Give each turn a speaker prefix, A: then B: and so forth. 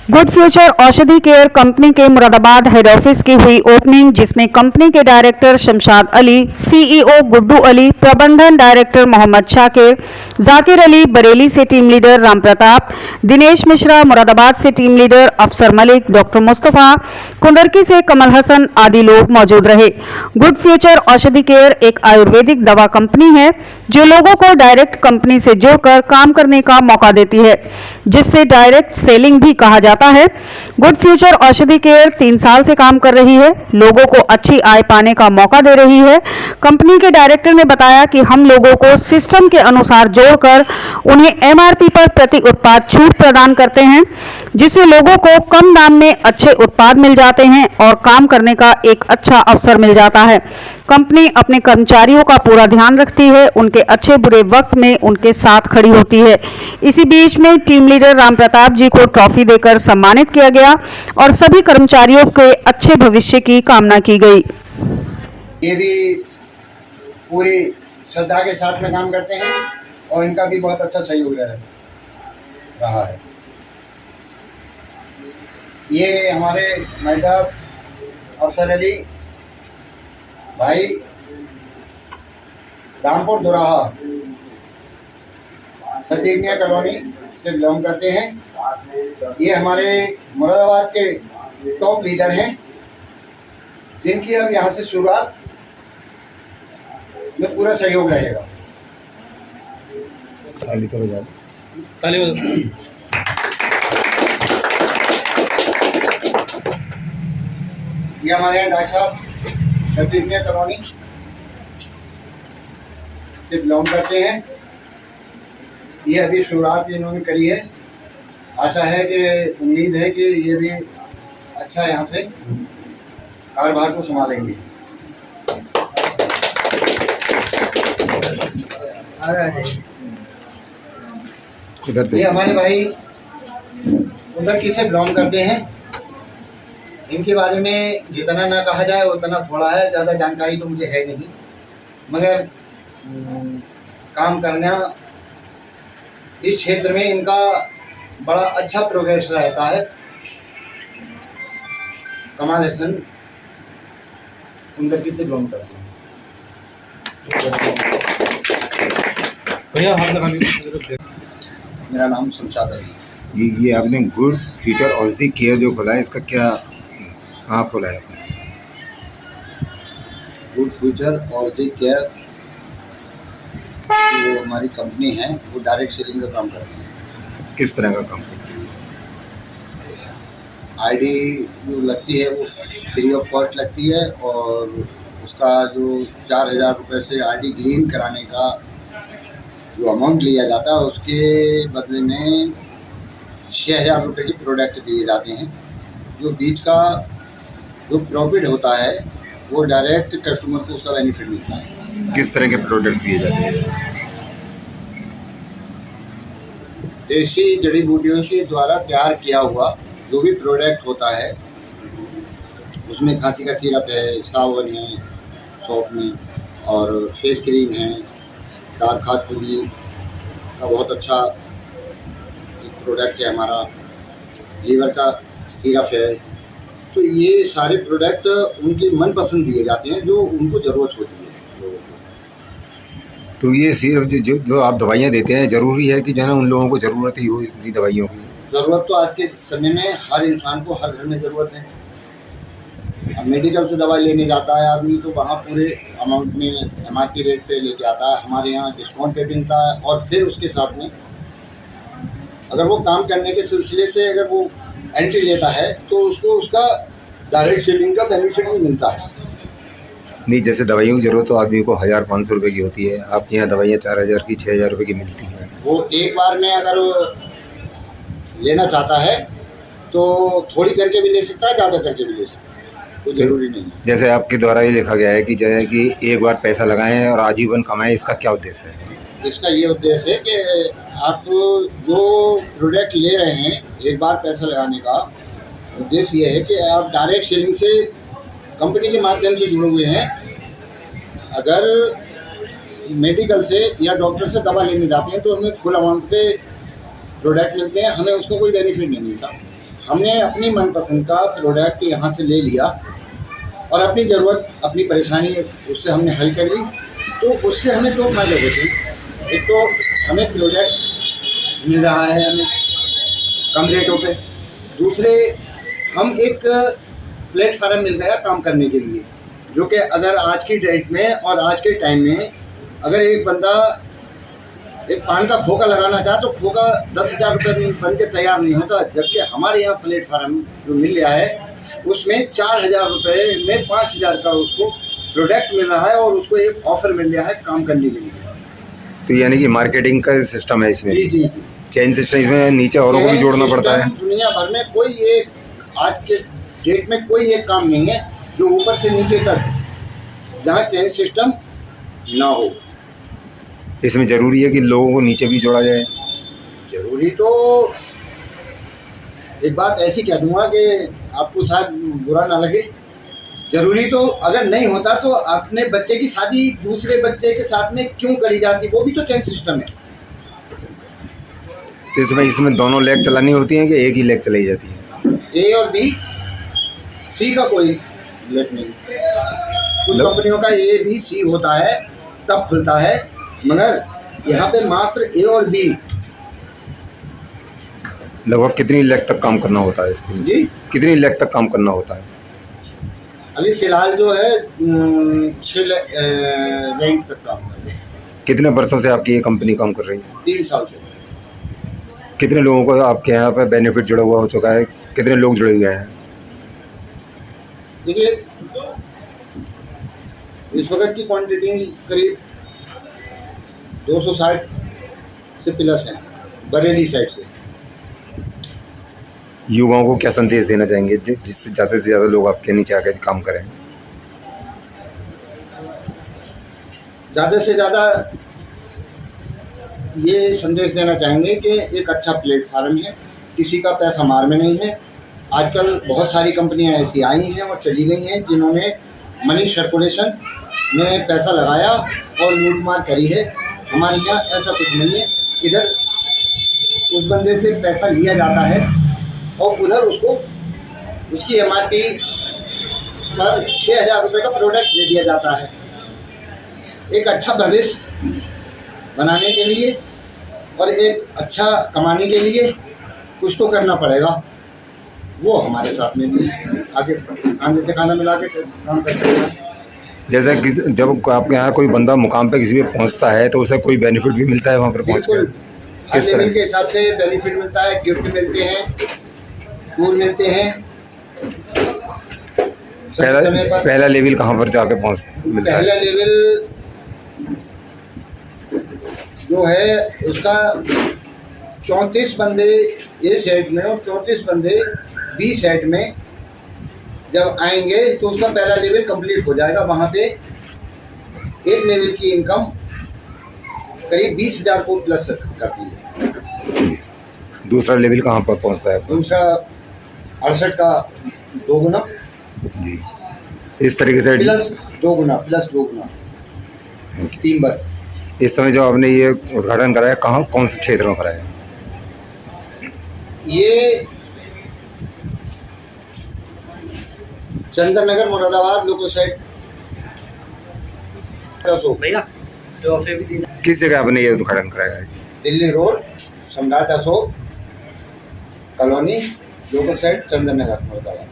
A: Good future औषधि care company के Moradabad head office की हुई ओपनिंग, जिसमें कंपनी के डायरेक्टर शमशाद अली, सीईओ गुड्डू अली, प्रबंधन डायरेक्टर मोहम्मद शाकिर, जाकिर अली बरेली से टीम लीडर राम प्रताप, दिनेश मिश्रा मुरादाबाद से टीम लीडर अफसर मलिक, डॉक्टर मुस्तफा कुंडरकी से कमल हसन आदि लोग मौजूद रहे। गुड फ्यूचर औषधि केयर एक आयुर्वेदिक दवा कंपनी है जो लोगों को डायरेक्ट कंपनी से जोड़कर काम करने का मौका देती है, जिससे डायरेक्ट सेलिंग भी कहा जाता है। गुड फ्यूचर औषधि केयर 3 साल से काम कर रही है, लोगों को अच्छी आय पाने का मौका दे रही है। कंपनी के डायरेक्टर ने बताया कि हम लोगों को सिस्टम के अनुसार जोड़कर उन्हें एमआरपी पर प्रति उत्पाद छूट प्रदान करते हैं, जिससे लोगों को कम दाम में अच्छे उत्पाद मिल जाते हैं और काम करने का एक अच्छा अवसर मिल जाता है। कंपनी अपने कर्मचारियों का पूरा ध्यान रखती है, उनके अच्छे बुरे वक्त में उनके साथ खड़ी होती है। इसी बीच में टीम लीडर राम प्रताप जी को ट्रॉफी देकर सम्मानित किया गया और सभी कर्मचारियों के अच्छे भविष्य की कामना की गई।
B: ये भी पूरी श्रद्धा के साथ में काम करते हैं और इनका भी बहुत अच्छा सहयोग रहा है। ये हमारे मैडम अफसर अली भाई रामपुर दोराहा सतीमिया कॉलोनी से बिलोंग करते हैं। ये हमारे मुरादाबाद के टॉप लीडर हैं, जिनकी अब यहाँ से शुरुआत में पूरा सहयोग रहेगा। ये हमारे यहाँ डॉक्टर साहब सतीमिया कॉलोनी से बिलोंग करते हैं। ये अभी शुरुआत इन्होंने करी है। आशा है कि उम्मीद है कि ये भी अच्छा यहाँ से कारोबार को संभालेंगे। ये हमारे भाई उधर किसे बिलोंग करते हैं। इनके बारे में जितना ना कहा जाए उतना थोड़ा है, ज़्यादा जानकारी तो मुझे है नहीं, मगर काम करना इस क्षेत्र में इनका बड़ा अच्छा प्रोग्रेस रहता है। कमाल हसन कुंडरकी से बिलोंग करते हैं। मेरा नाम शमशाद अली।
C: ये आपने गुड फ्यूचर औषधि केयर जो खोला है, इसका क्या कहाँ खोला है?
B: गुड फ्यूचर औषधि केयर जो हमारी कंपनी है वो डायरेक्ट सेलिंग का काम करती है।
C: किस तरह का काम?
B: आईडी जो लगती है वो फ्री ऑफ कॉस्ट लगती है और उसका जो 4000 रुपये से आईडी ग्रीन कराने का जो अमाउंट लिया जाता है, उसके बदले में 6000 रुपये के प्रोडक्ट दिए जाते हैं। जो बीच का जो प्रॉफिट होता है वो डायरेक्ट कस्टमर को उसका बेनिफिट मिलता है।
C: किस तरह के प्रोडक्ट दिए जाते हैं?
B: देसी जड़ी बूटियों के द्वारा तैयार किया हुआ जो भी प्रोडक्ट होता है, उसमें खांसी का सिरप है, साबुन है, सौंफ और फेस क्रीम है, दाल खाद पूरी का बहुत अच्छा एक प्रोडक्ट है हमारा, लीवर का सिरप है। तो ये सारे प्रोडक्ट उनके मनपसंद दिए जाते हैं जो उनको ज़रूरत होती है लोगों को।
C: तो ये सिर्फ जो आप दवाइयाँ देते हैं, ज़रूरी है कि जो है ना उन लोगों को ज़रूरत ही हो इतनी दवाइयों की?
B: ज़रूरत तो आज के समय में हर इंसान को हर घर में ज़रूरत है। अब मेडिकल से दवाई लेने जाता है आदमी तो वहाँ पूरे अमाउंट में एमआरपी रेट पे लेके आता है। हमारे यहाँ डिस्काउंट पे मिलता है और फिर उसके साथ में अगर वो काम करने के सिलसिले से अगर वो एंट्री लेता है तो उसको उसका डायरेक्ट सेलिंग का बेनिफिट भी मिलता है।
C: नहीं, जैसे दवाइयों की ज़रूरत तो आदमी को 1500 रुपये की होती है, आपके यहाँ दवाइयाँ 4000 की 6000 रुपये की मिलती हैं।
B: वो एक बार में अगर लेना चाहता है तो थोड़ी करके भी ले सकता है, ज़्यादा करके भी ले सकता है, कोई ज़रूरी नहीं है।
C: जैसे आपके द्वारा ये लिखा गया है कि जो है कि एक बार पैसा लगाएं और आजीवन कमाएं, इसका क्या उद्देश्य है?
B: इसका ये उद्देश्य है कि आप जो प्रोडक्ट ले रहे हैं एक बार पैसा लगाने का उद्देश्य ये है कि आप डायरेक्ट सेलिंग से कंपनी के माध्यम से जुड़े हुए हैं। अगर मेडिकल से या डॉक्टर से दवा लेने जाते हैं तो हमें फुल अमाउंट पे प्रोडक्ट मिलते हैं, हमें उसका कोई बेनिफिट नहीं मिलता। हमने अपनी मनपसंद का प्रोडक्ट यहाँ से ले लिया और अपनी ज़रूरत, अपनी परेशानी उससे हमने हल कर ली। तो उससे हमें दो फायदे होते हैं। एक तो हमें प्रोडक्ट मिल रहा है हमें कम रेटों पे, दूसरे हम एक प्लेटफार्म मिल गया काम करने के लिए, जो कि अगर आज की डेट में और आज के टाइम में अगर एक बंदा एक पान का खोखा लगाना चाहे तो खोखा 10,000 रुपये में बन के तैयार नहीं होता, जबकि हमारे यहाँ प्लेटफार्म जो मिल रहा है उसमें 4,000 रुपये में 5,000 का उसको प्रोडक्ट मिल रहा है और उसको एक ऑफर मिल रहा है काम करने के लिए।
C: तो यानी कि मार्केटिंग का सिस्टम है इसमें,
B: जी जी,
C: चेन सिस्टम, इसमें नीचे औरों को भी जोड़ना पड़ता है।
B: दुनिया भर में कोई एक आज के डेट में कोई एक काम नहीं है जो ऊपर से नीचे तक जहाँ चेन सिस्टम ना हो।
C: इसमें ज़रूरी है कि लोगों को नीचे भी जोड़ा जाए।
B: जरूरी तो एक बात ऐसी कह दूंगा कि आपको शायद बुरा ना लगे, जरूरी तो अगर नहीं होता तो अपने बच्चे की शादी दूसरे बच्चे के साथ में क्यों करी जाती, वो भी तो चेन सिस्टम है।
C: तो इसमें दोनों लेग चलानी होती हैं कि एक ही लेग चलाई जाती है?
B: ए और बी, सी का कोई लेग नहीं। कुछ कंपनियों का ए बी सी होता है तब खुलता है, मगर यहाँ पे मात्र ए और बी।
C: लगभग कितनी लेग तक काम करना होता है इसके लिए?
B: जी,
C: कितनी लेग तक काम करना होता है?
B: अभी फिलहाल जो है 6 रैंक तक काम कर रहे हैं।
C: कितने वर्षों से आपकी ये कंपनी काम कर रही है?
B: 3 साल से।
C: कितने लोगों को आपके यहाँ पर बेनिफिट जुड़ा हुआ हो चुका है? कितने लोग जुड़े हुए हैं?
B: देखिए, इस वक्त की क्वांटिटी करीब 260 से प्लस है बरेली साइड से।
C: युवाओं को क्या संदेश देना चाहेंगे जिससे ज़्यादा से ज़्यादा लोग आपके नीचे आकर काम करें?
B: ज़्यादा से ज़्यादा ये संदेश देना चाहेंगे कि एक अच्छा प्लेटफार्म है, किसी का पैसा मार में नहीं है। आजकल बहुत सारी कंपनियां ऐसी आई हैं और चली गई हैं जिन्होंने मनी सर्कुलेशन में पैसा लगाया और लूटमार करी है। हमारे यहाँ ऐसा कुछ नहीं है। इधर उस बंदे से पैसा लिया जाता है और उधर उसको उसकी MRP पर 6,000 रुपये का प्रोडक्ट दे दिया जाता है। एक अच्छा भविष्य बनाने के लिए और एक अच्छा कमाने के लिए कुछ तो करना पड़ेगा। वो हमारे साथ में भी आगे खाने से खाना मिला के काम कर सकते हैं।
C: जैसे कि जब आपके यहाँ कोई बंदा मुकाम पे किसी पे पहुँचता है तो उसे कोई बेनिफिट भी मिलता है वहाँ पर पहुँच कर?
B: हर लेवल के हिसाब से बेनिफिट मिलता है, गिफ्ट मिलते हैं, टूर मिलते हैं।
C: पहला लेवल कहाँ पर जाके पहुँच मिलता है?
B: पहला लेवल जो है उसका 34 बंदे ए सेट में और 34 बंदे बी सेट में जब आएंगे तो उसका पहला लेवल कंप्लीट हो जाएगा। वहाँ पे एक लेवल की इनकम करीब 20,000 को प्लस करती है।
C: दूसरा लेवल कहाँ पर पहुँचता है?
B: दूसरा 68 का 2 गुना
C: जी, इस तरीके से
B: प्लस 2 गुना 3 बार।
C: इस समय जो आपने ये उद्घाटन कराया कहाँ, कौन से क्षेत्र में कराया?
B: ये चंदन नगर मुरादाबाद लोकल साइड।
D: भैया
C: किस जगह आपने ये उद्घाटन कराया है?
B: दिल्ली रोड सम्राट Ashok colony local side Chandan Nagar Moradabad.